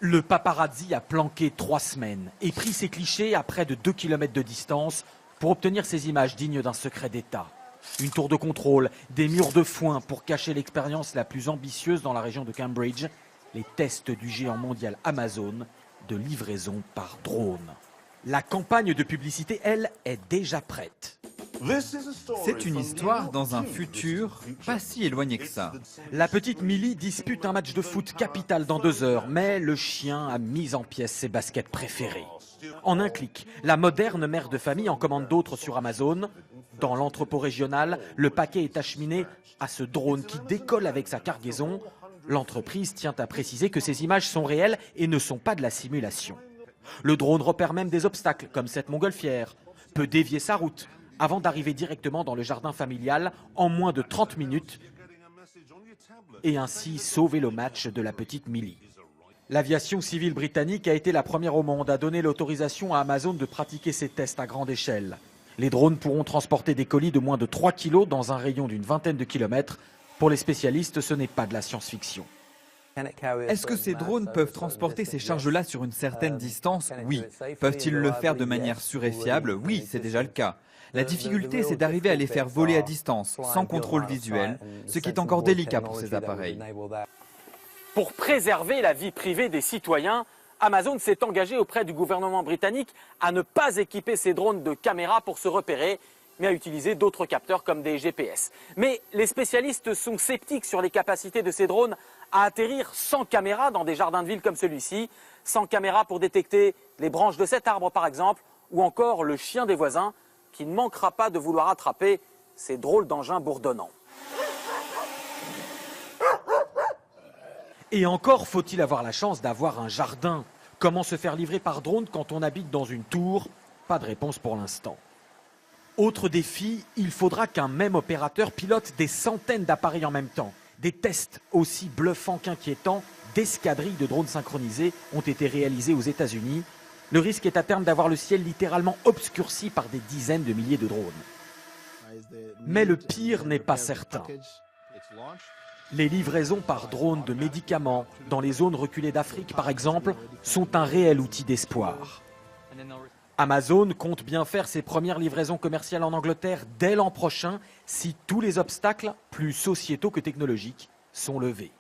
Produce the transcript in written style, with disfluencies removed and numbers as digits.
Le paparazzi a planqué 3 semaines et pris ses clichés à près de 2 km de distance pour obtenir ces images dignes d'un secret d'État. Une tour de contrôle, des murs de foin pour cacher l'expérience la plus ambitieuse dans la région de Cambridge, les tests du géant mondial Amazon de livraison par drone. La campagne de publicité, elle, est déjà prête. C'est une histoire dans un futur pas si éloigné que ça. La petite Millie dispute un match de foot capital dans 2 heures, mais le chien a mis en pièces ses baskets préférées. En un clic, la moderne mère de famille en commande d'autres sur Amazon. Dans l'entrepôt régional, le paquet est acheminé à ce drone qui décolle avec sa cargaison. L'entreprise tient à préciser que ces images sont réelles et ne sont pas de la simulation. Le drone repère même des obstacles, comme cette montgolfière, peut dévier sa route avant d'arriver directement dans le jardin familial en moins de 30 minutes et ainsi sauver le match de la petite Millie. L'aviation civile britannique a été la première au monde à donner l'autorisation à Amazon de pratiquer ces tests à grande échelle. Les drones pourront transporter des colis de moins de 3 kg dans un rayon d'une vingtaine de kilomètres. Pour les spécialistes, ce n'est pas de la science-fiction. Est-ce que ces drones peuvent transporter ces charges-là sur une certaine distance? Oui. Peuvent-ils le faire de manière sûre et fiable? Oui, c'est déjà le cas. La difficulté, c'est d'arriver à les faire voler à distance, sans contrôle visuel, ce qui est encore délicat pour ces appareils. Pour préserver la vie privée des citoyens, Amazon s'est engagé auprès du gouvernement britannique à ne pas équiper ses drones de caméras pour se repérer, mais à utiliser d'autres capteurs comme des GPS. Mais les spécialistes sont sceptiques sur les capacités de ces drones à atterrir sans caméra dans des jardins de ville comme celui-ci, sans caméra pour détecter les branches de cet arbre par exemple, ou encore le chien des voisins qui ne manquera pas de vouloir attraper ces drôles d'engins bourdonnants. Et encore faut-il avoir la chance d'avoir un jardin. Comment se faire livrer par drone quand on habite dans une tour? Pas de réponse pour l'instant. Autre défi, il faudra qu'un même opérateur pilote des centaines d'appareils en même temps. Des tests aussi bluffants qu'inquiétants d'escadrilles de drones synchronisés ont été réalisés aux États-Unis. Le risque est à terme d'avoir le ciel littéralement obscurci par des dizaines de milliers de drones. Mais le pire n'est pas certain. Les livraisons par drone de médicaments dans les zones reculées d'Afrique, par exemple, sont un réel outil d'espoir. Amazon compte bien faire ses premières livraisons commerciales en Angleterre dès l'an prochain si tous les obstacles, plus sociétaux que technologiques, sont levés.